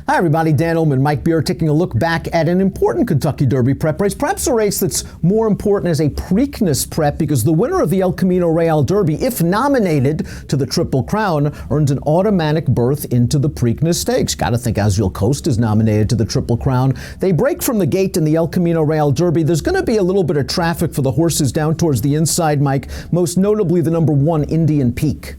Hi everybody, Dan Illman, Mike Beer taking a look back at an important Kentucky Derby prep race, perhaps a race that's more important as a Preakness prep because the winner of the El Camino Real Derby, if nominated to the Triple Crown, earns an automatic berth into the Preakness Stakes. Gotta think Azriel Coast is nominated to the Triple Crown. They break from the gate in the El Camino Real Derby. There's gonna be a little bit of traffic for the horses down towards the inside, Mike, most notably the number 1 Indian Peak.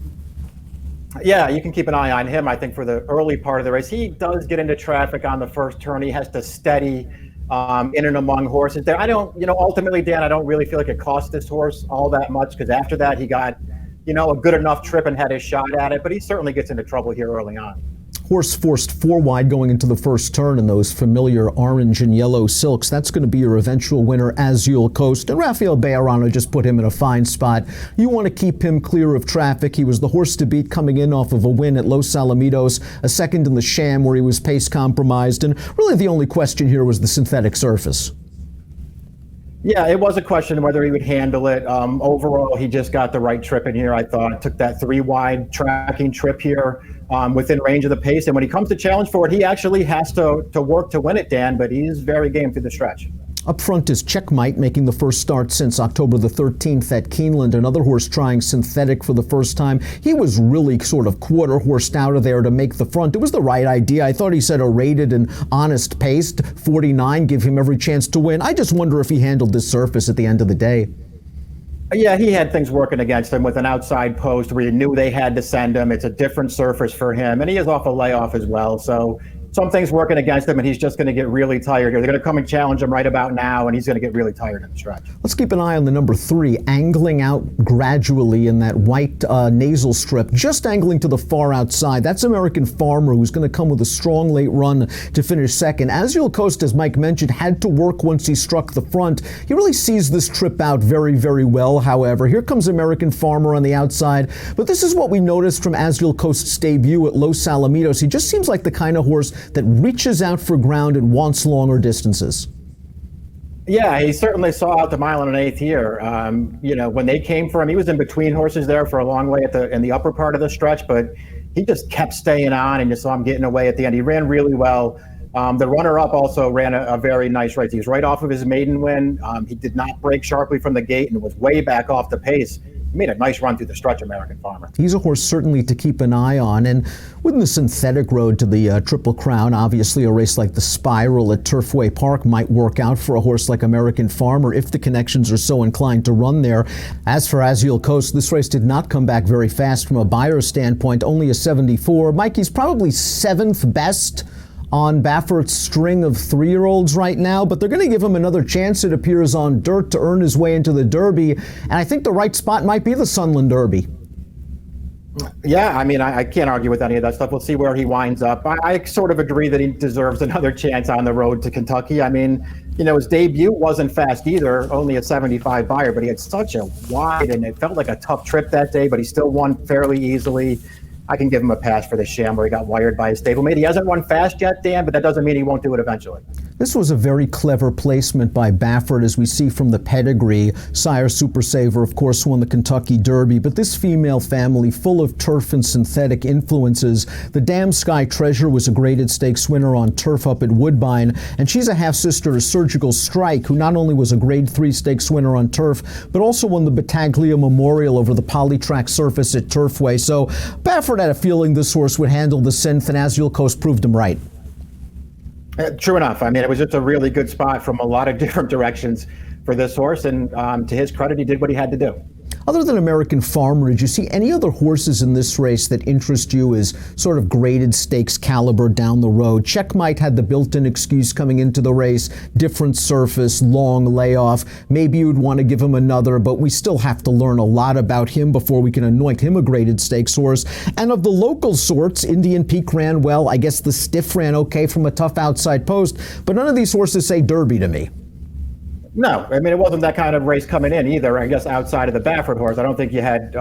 Yeah, you can keep an eye on him, I think, for the early part of the race. He does get into traffic on the first turn. He has to steady in and among horses there. Ultimately, Dan, I don't really feel like it cost this horse all that much because after that, he got, a good enough trip and had his shot at it. But he certainly gets into trouble here early on. Horse forced 4 wide going into the first turn in those familiar orange and yellow silks. That's going to be your eventual winner, Azriel Coast. And Rafael Bejarano just put him in a fine spot. You want to keep him clear of traffic. He was the horse to beat coming in off of a win at Los Alamitos, a second in the Sham where he was pace compromised. And really the only question here was the synthetic surface. Yeah, it was a question of whether he would handle it. Overall, he just got the right trip in here, I thought. Took that 3 wide tracking trip here within range of the pace. And when he comes to challenge for it, he actually has to work to win it, Dan, but he's very game through the stretch. Up front is Checkmate, making the first start since October the 13th at Keeneland. Another horse trying synthetic for the first time. He was really sort of quarter-horsed out of there to make the front. It was the right idea. I thought he set a rated and honest pace. 49, give him every chance to win. I just wonder if he handled this surface at the end of the day. Yeah, he had things working against him with an outside post where you knew they had to send him. It's a different surface for him, and he is off a layoff as well. So some things working against him, and he's just going to get really tired here. They're going to come and challenge him right about now, and he's going to get really tired in the stretch. Let's keep an eye on the number 3, angling out gradually in that white nasal strip, just angling to the far outside. That's American Farmer, who's going to come with a strong late run to finish second. Azriel Coast, as Mike mentioned, had to work once he struck the front. He really sees this trip out very, very well, however. Here comes American Farmer on the outside, but this is what we noticed from Azriel Coast's debut at Los Alamitos. He just seems like the kind of horse that reaches out for ground and wants longer distances. Yeah, he certainly saw out the 1.125 here. When they came for him, he was in between horses there for a long way in the upper part of the stretch, but he just kept staying on, and you saw him getting away at the end. He ran really well. The runner-up also ran a very nice race. He was right off of his maiden win. He did not break sharply from the gate and was way back off the pace. He made a nice run through the stretch, American Farmer. He's a horse certainly to keep an eye on. And within the synthetic road to the Triple Crown, obviously a race like the Spiral at Turfway Park might work out for a horse like American Farmer if the connections are so inclined to run there. As for Azriel Coast, this race did not come back very fast from a Beyer standpoint, only a 74. Mike, he's probably 7th best on Baffert's string of 3-year-olds right now, but they're going to give him another chance, it appears, on dirt to earn his way into the Derby. And I think the right spot might be the Sunland Derby. Yeah, I can't argue with any of that stuff. We'll see where he winds up. I sort of agree that he deserves another chance on the road to Kentucky. His debut wasn't fast either, only a 75 Beyer, but he had such a wide, and it felt like a tough trip that day, but he still won fairly easily. I can give him a pass for the Sham where he got wired by his stablemate. He hasn't run fast yet, Dan, but that doesn't mean he won't do it eventually. This was a very clever placement by Baffert, as we see from the pedigree. Sire Super Saver, of course, won the Kentucky Derby, but this female family full of turf and synthetic influences. The Damn Sky Treasure was a graded stakes winner on turf up at Woodbine, and she's a half-sister to Surgical Strike, who not only was a grade 3 stakes winner on turf, but also won the Battaglia Memorial over the Polytrack surface at Turfway. So Baffert had a feeling this horse would handle the synth, and Azriel Coast proved him right. True enough. It was just a really good spot from a lot of different directions for this horse, and to his credit, he did what he had to do. Other than American Farmer, did you see any other horses in this race that interest you as sort of graded stakes caliber down the road? Checkmate had the built-in excuse coming into the race, different surface, long layoff. Maybe you'd want to give him another, but we still have to learn a lot about him before we can anoint him a graded stakes horse. And of the local sorts, Indian Peak ran well. I guess the Stiff ran okay from a tough outside post, but none of these horses say Derby to me. No, it wasn't that kind of race coming in either, I guess, outside of the Baffert horse. I don't think you had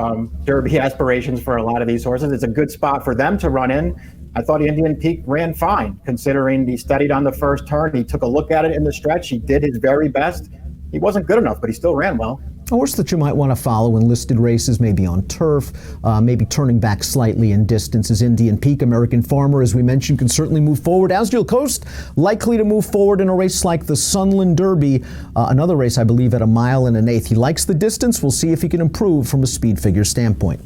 Derby aspirations for a lot of these horses. It's a good spot for them to run in. I thought Indian Peak ran fine, considering he studied on the first turn. He took a look at it in the stretch. He did his very best. He wasn't good enough, but he still ran well. A horse that you might want to follow in listed races, maybe on turf, maybe turning back slightly in distance, is Indian Peak. American Farmer, as we mentioned, can certainly move forward. Asdale Coast, likely to move forward in a race like the Sunland Derby, another race, I believe, at 1 1/8 miles. He likes the distance. We'll see if he can improve from a speed figure standpoint.